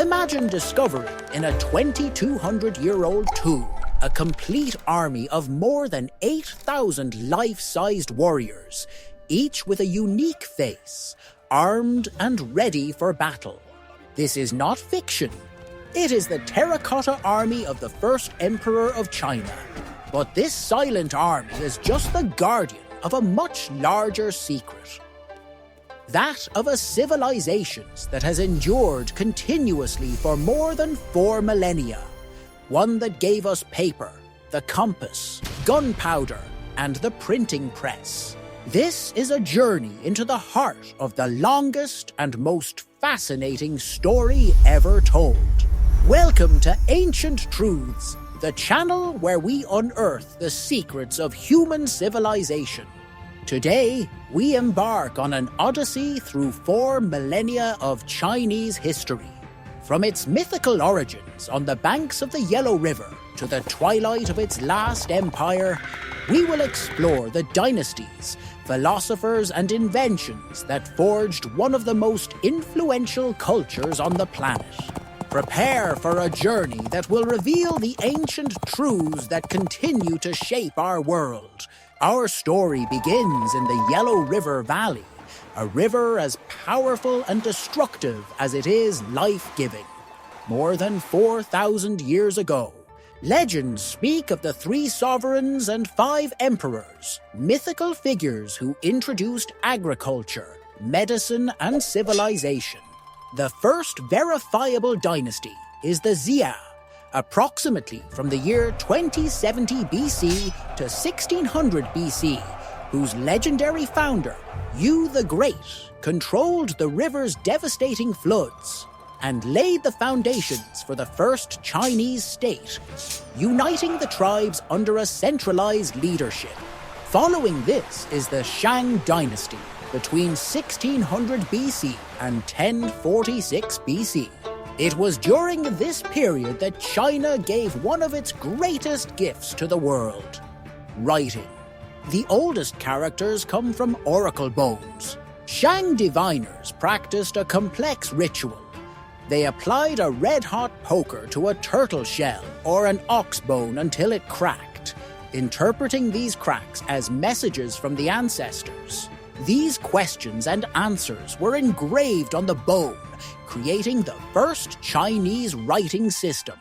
Imagine discovering in a 2,200-year-old tomb a complete army of more than 8,000 life-sized warriors, each with a unique face, armed and ready for battle. This is not fiction. It is the Terracotta army of the first emperor of China. But this silent army is just the guardian of a much larger secret. That of a civilization that has endured continuously for more than 4 millennia. One that gave us paper, the compass, gunpowder, and the printing press. This is a journey into the heart of the longest and most fascinating story ever told. Welcome to Ancient Truths, the channel where we unearth the secrets of human civilization. Today, we embark on an odyssey through 4 millennia of Chinese history. From its mythical origins on the banks of the Yellow River to the twilight of its last empire, we will explore the dynasties, philosophers, and inventions that forged one of the most influential cultures on the planet. Prepare for a journey that will reveal the ancient truths that continue to shape our world. Our story begins in the Yellow River Valley, a river as powerful and destructive as it is life-giving. More than 4,000 years ago, legends speak of the 3 sovereigns and 5 emperors, mythical figures who introduced agriculture, medicine, and civilization. The first verifiable dynasty is the Xia, approximately from the year 2070 BC to 1600 BC, whose legendary founder, Yu the Great, controlled the river's devastating floods and laid the foundations for the first Chinese state, uniting the tribes under a centralized leadership. Following this is the Shang dynasty between 1600 BC and 1046 BC. It was during this period that China gave one of its greatest gifts to the world: writing. The oldest characters come from oracle bones. Shang diviners practiced a complex ritual. They applied a red-hot poker to a turtle shell or an ox bone until it cracked, interpreting these cracks as messages from the ancestors. These questions and answers were engraved on the bone, creating the first Chinese writing system.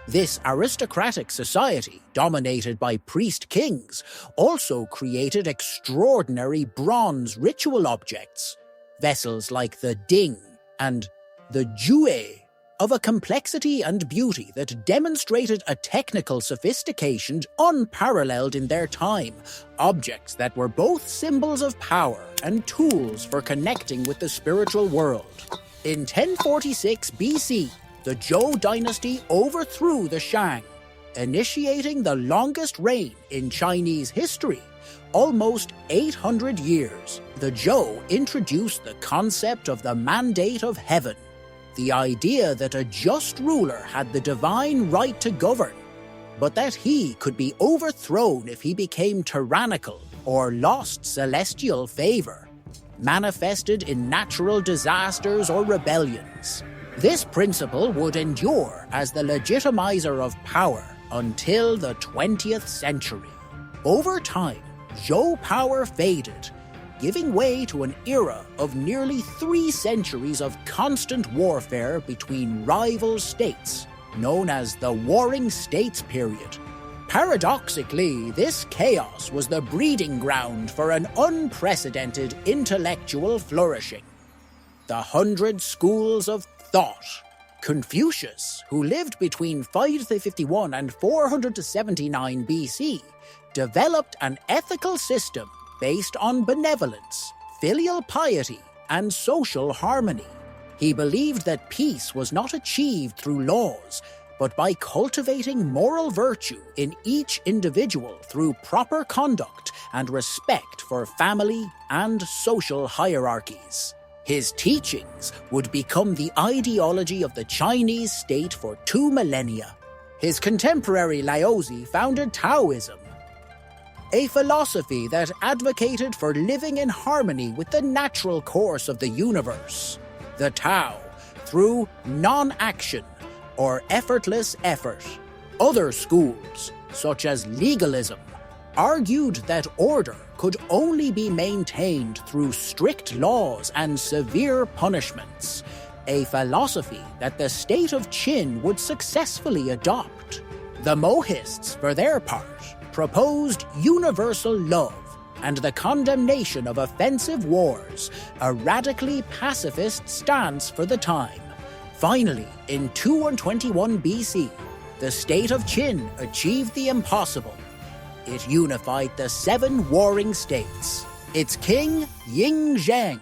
This aristocratic society, dominated by priest kings, also created extraordinary bronze ritual objects, vessels like the Ding and the Jue, of a complexity and beauty that demonstrated a technical sophistication unparalleled in their time, objects that were both symbols of power and tools for connecting with the spiritual world. In 1046 BC, the Zhou dynasty overthrew the Shang, initiating the longest reign in Chinese history. Almost 800 years, the Zhou introduced the concept of the mandate of heaven, the idea that a just ruler had the divine right to govern, but that he could be overthrown if he became tyrannical or lost celestial favor, manifested in natural disasters or rebellions. This principle would endure as the legitimizer of power until the 20th century. Over time, Zhou power faded, giving way to an era of nearly 3 centuries of constant warfare between rival states, known as the Warring States period. Paradoxically, this chaos was the breeding ground for an unprecedented intellectual flourishing. The 100 schools of thought. Confucius, who lived between 551 and 479 BC, developed an ethical system based on benevolence, filial piety, and social harmony. He believed that peace was not achieved through laws, but by cultivating moral virtue in each individual through proper conduct and respect for family and social hierarchies. His teachings would become the ideology of the Chinese state for 2 millennia. His contemporary Laozi founded Taoism, a philosophy that advocated for living in harmony with the natural course of the universe. The Tao, through non-action or effortless effort. Other schools, such as legalism, argued that order could only be maintained through strict laws and severe punishments, a philosophy that the state of Qin would successfully adopt. The Mohists, for their part, proposed universal love and the condemnation of offensive wars, a radically pacifist stance for the time. Finally, in 221 BC, the state of Qin achieved the impossible. It unified the 7 warring states. Its king, Yin Zheng,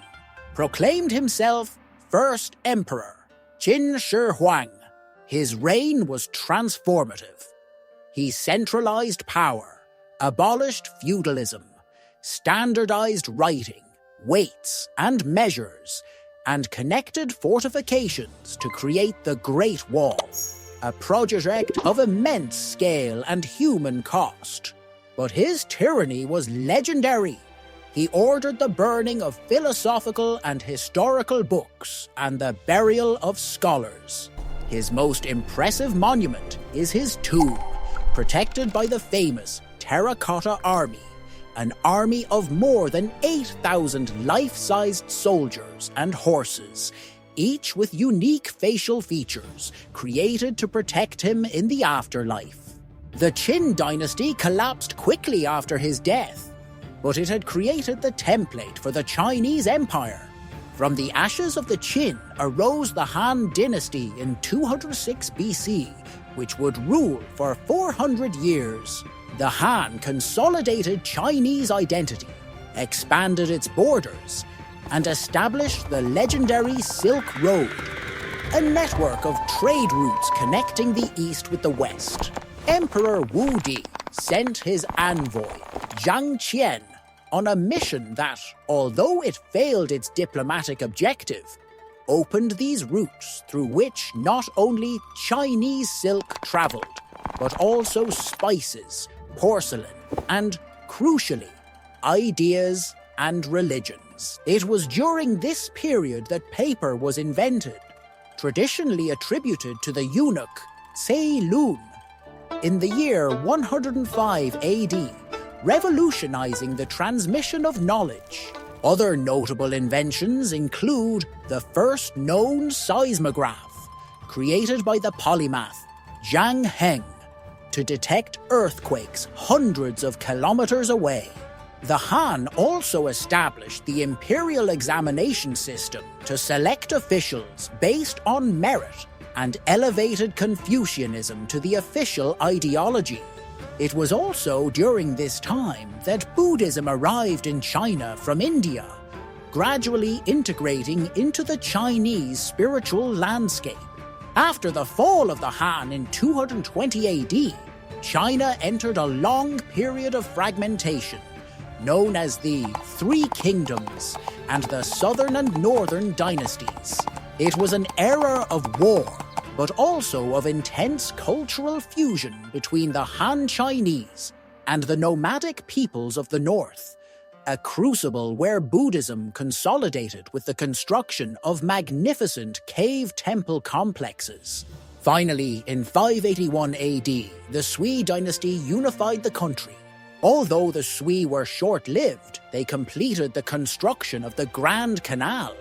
proclaimed himself first emperor, Qin Shi Huang. His reign was transformative. He centralized power, abolished feudalism, standardized writing, weights, and measures, and connected fortifications to create the Great Wall, a project of immense scale and human cost. But his tyranny was legendary. He ordered the burning of philosophical and historical books and the burial of scholars. His most impressive monument is his tomb, protected by the famous Terracotta army, an army of more than 8,000 life-sized soldiers and horses, each with unique facial features created to protect him in the afterlife. The Qin dynasty collapsed quickly after his death, but it had created the template for the Chinese Empire. From the ashes of the Qin arose the Han dynasty in 206 BC, which would rule for 400 years. The Han consolidated Chinese identity, expanded its borders, and established the legendary Silk Road, a network of trade routes connecting the East with the West. Emperor Wu Di sent his envoy, Zhang Qian, on a mission that, although it failed its diplomatic objective, opened these routes through which not only Chinese silk traveled, but also spices, porcelain, and, crucially, ideas and religions. It was during this period that paper was invented, traditionally attributed to the eunuch Cai Lun, in the year 105 AD, revolutionizing the transmission of knowledge. Other notable inventions include the first known seismograph, created by the polymath Zhang Heng, to detect earthquakes hundreds of kilometers away. The Han also established the Imperial examination system to select officials based on merit and elevated Confucianism to the official ideology. It was also during this time that Buddhism arrived in China from India, gradually integrating into the Chinese spiritual landscape. After the fall of the Han in 220 AD, China entered a long period of fragmentation, known as the Three Kingdoms and the Southern and Northern Dynasties. It was an era of war, but also of intense cultural fusion between the Han Chinese and the nomadic peoples of the north, a crucible where Buddhism consolidated with the construction of magnificent cave temple complexes. Finally, in 581 AD, the Sui dynasty unified the country. Although the Sui were short-lived, they completed the construction of the Grand Canal,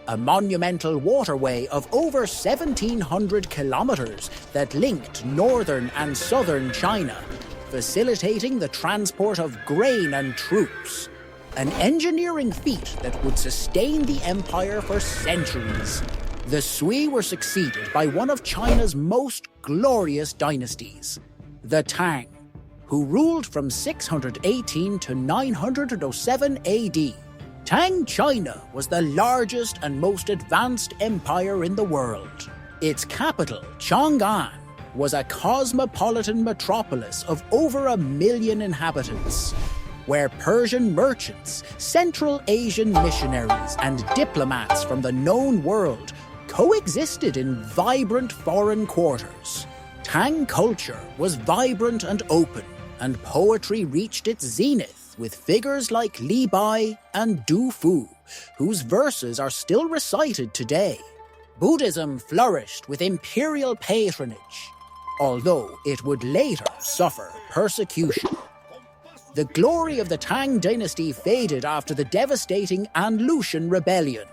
a monumental waterway of over 1,700 kilometers that linked northern and southern China, facilitating the transport of grain and troops, an engineering feat that would sustain the empire for centuries. The Sui were succeeded by one of China's most glorious dynasties, the Tang, who ruled from 618 to 907 AD. Tang China was the largest and most advanced empire in the world. Its capital, Chang'an, was a cosmopolitan metropolis of over 1 million inhabitants, where Persian merchants, Central Asian missionaries, and diplomats from the known world coexisted in vibrant foreign quarters. Tang culture was vibrant and open, and poetry reached its zenith with figures like Li Bai and Du Fu, whose verses are still recited today. Buddhism flourished with imperial patronage, although it would later suffer persecution. The glory of the Tang dynasty faded after the devastating An-Lushan rebellion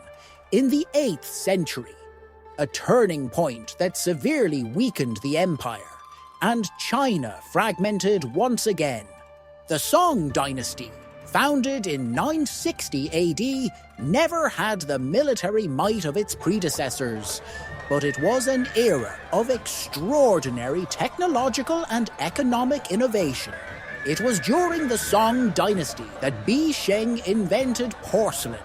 in the 8th century, a turning point that severely weakened the empire, and China fragmented once again. The Song dynasty, founded in 960 AD, never had the military might of its predecessors, but it was an era of extraordinary technological and economic innovation. It was during the Song dynasty that Bi Sheng invented porcelain,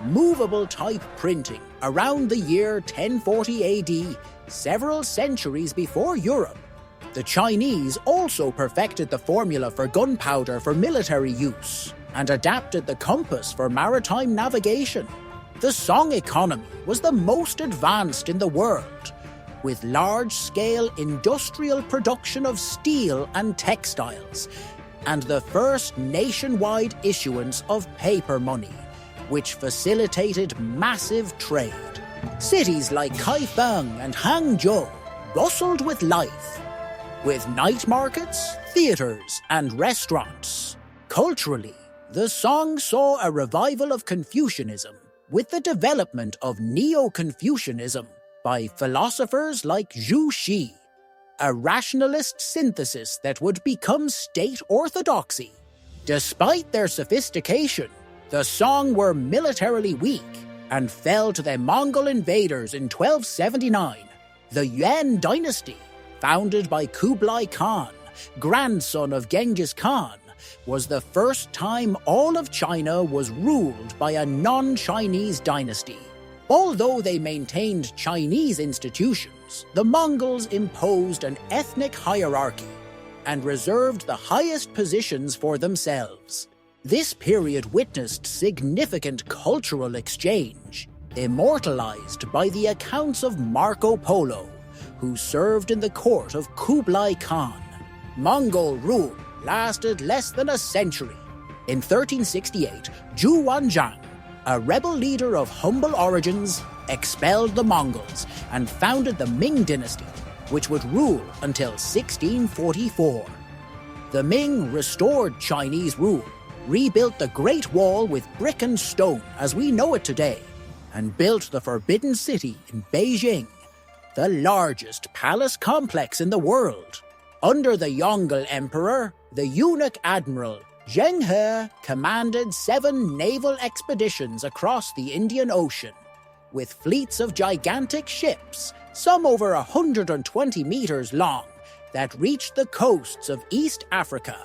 movable type printing, around the year 1040 AD, several centuries before Europe. The Chinese also perfected the formula for gunpowder for military use and adapted the compass for maritime navigation. The Song economy was the most advanced in the world, with large-scale industrial production of steel and textiles, and the first nationwide issuance of paper money, which facilitated massive trade. Cities like Kaifeng and Hangzhou bustled with life, with night markets, theaters, and restaurants. Culturally, the Song saw a revival of Confucianism with the development of Neo-Confucianism by philosophers like Zhu Xi, a rationalist synthesis that would become state orthodoxy. Despite their sophistication, the Song were militarily weak and fell to the Mongol invaders in 1279. The Yuan dynasty, founded by Kublai Khan, grandson of Genghis Khan, was the first time all of China was ruled by a non-Chinese dynasty. Although they maintained Chinese institutions, the Mongols imposed an ethnic hierarchy and reserved the highest positions for themselves. This period witnessed significant cultural exchange, immortalized by the accounts of Marco Polo, who served in the court of Kublai Khan. Mongol rule lasted less than a century. In 1368, Zhu Wanzhang, a rebel leader of humble origins, expelled the Mongols and founded the Ming dynasty, which would rule until 1644. The Ming restored Chinese rule, rebuilt the Great Wall with brick and stone as we know it today, and built the Forbidden City in Beijing, the largest palace complex in the world. Under the Yongle Emperor, the eunuch admiral Zheng He commanded 7 naval expeditions across the Indian Ocean, with fleets of gigantic ships, some over 120 meters long, that reached the coasts of East Africa,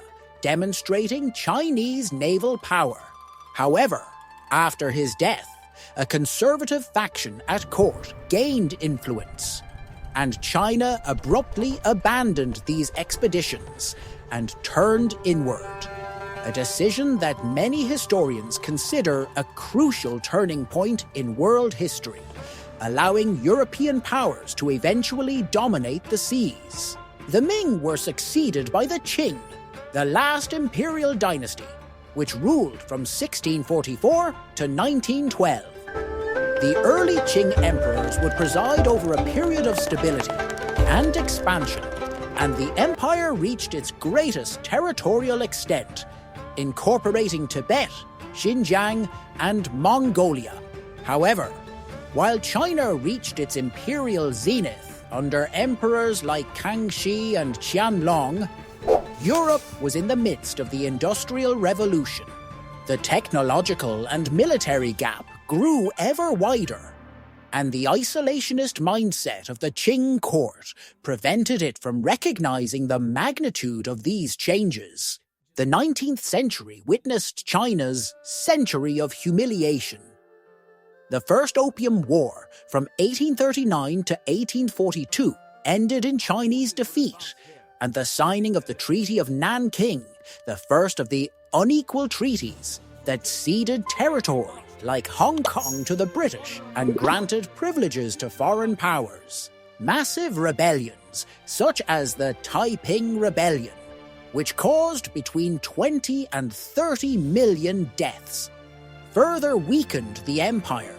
demonstrating Chinese naval power. However, after his death, a conservative faction at court gained influence, and China abruptly abandoned these expeditions and turned inward, a decision that many historians consider a crucial turning point in world history, allowing European powers to eventually dominate the seas. The Ming were succeeded by the Qing, the last imperial dynasty, which ruled from 1644 to 1912. The early Qing emperors would preside over a period of stability and expansion, and the empire reached its greatest territorial extent, incorporating Tibet, Xinjiang, and Mongolia. However, while China reached its imperial zenith under emperors like Kangxi and Qianlong, Europe was in the midst of the Industrial Revolution. The technological and military gap grew ever wider, and the isolationist mindset of the Qing court prevented it from recognizing the magnitude of these changes. The 19th century witnessed China's century of humiliation. The First Opium War from 1839 to 1842 ended in Chinese defeat, and the signing of the Treaty of Nanking, the first of the unequal treaties that ceded territory like Hong Kong to the British and granted privileges to foreign powers. Massive rebellions, such as the Taiping Rebellion, which caused between 20 and 30 million deaths, further weakened the empire.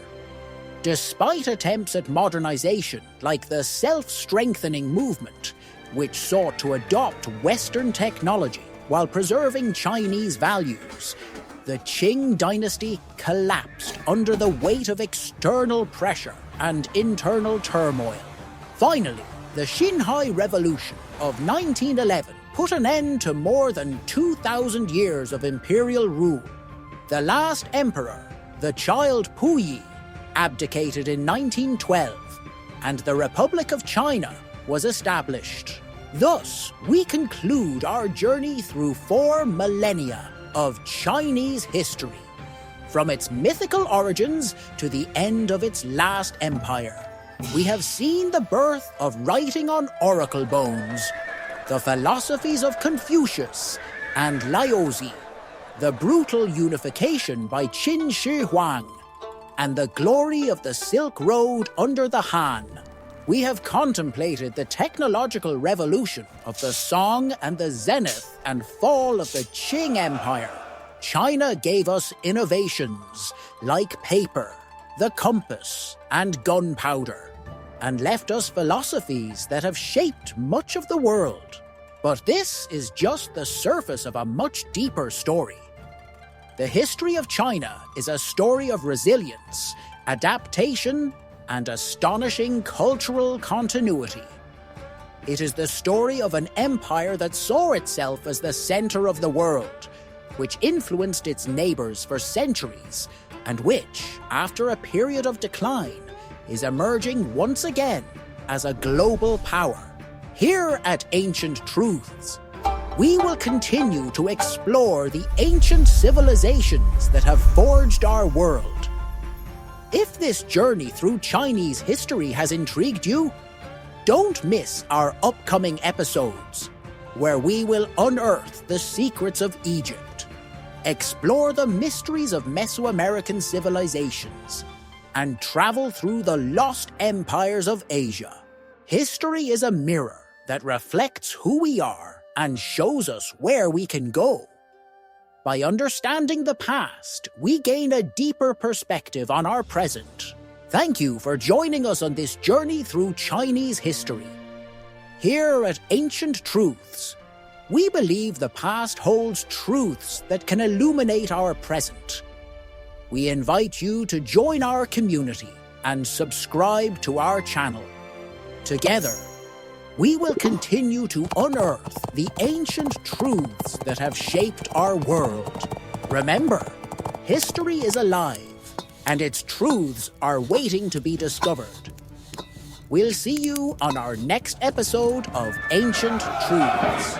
Despite attempts at modernization like the self-strengthening movement, which sought to adopt Western technology while preserving Chinese values, the Qing dynasty collapsed under the weight of external pressure and internal turmoil. Finally, the Xinhai Revolution of 1911 put an end to more than 2,000 years of imperial rule. The last emperor, the child Puyi, abdicated in 1912, and the Republic of China was established. Thus, we conclude our journey through 4 millennia of Chinese history, from its mythical origins to the end of its last empire. We have seen the birth of writing on oracle bones, the philosophies of Confucius and Laozi, the brutal unification by Qin Shi Huang, and the glory of the Silk Road under the Han. We have contemplated the technological revolution of the Song and the zenith and fall of the Qing Empire. China gave us innovations like paper, the compass, and gunpowder, and left us philosophies that have shaped much of the world. But this is just the surface of a much deeper story. The history of China is a story of resilience, adaptation, and astonishing cultural continuity. It is the story of an empire that saw itself as the center of the world, which influenced its neighbors for centuries, and which, after a period of decline, is emerging once again as a global power. Here at Ancient Truths, we will continue to explore the ancient civilizations that have forged our world. If this journey through Chinese history has intrigued you, don't miss our upcoming episodes, where we will unearth the secrets of Egypt, explore the mysteries of Mesoamerican civilizations, and travel through the lost empires of Asia. History is a mirror that reflects who we are and shows us where we can go. By understanding the past, we gain a deeper perspective on our present. Thank you for joining us on this journey through Chinese history. Here at Ancient Truths, we believe the past holds truths that can illuminate our present. We invite you to join our community and subscribe to our channel. Together, we will continue to unearth the ancient truths that have shaped our world. Remember, history is alive, and its truths are waiting to be discovered. We'll see you on our next episode of Ancient Truths.